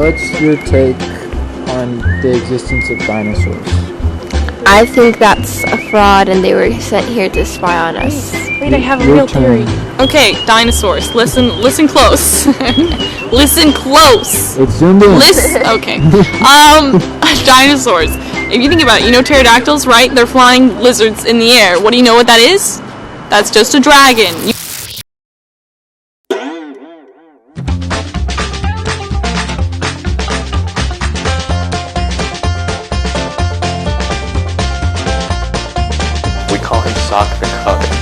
What's your take on the existence of dinosaurs? I think that's a fraud and they were sent here to spy on us. Wait, I have a Your real turn. theory. Okay, dinosaurs. Listen close. Listen close. It's zoomed in. Listen. Okay. Dinosaurs. If you think about it, you know pterodactyls, right? They're flying lizards in the air. What do you know what that is? That's just a dragon. We call him Sock the Cuck.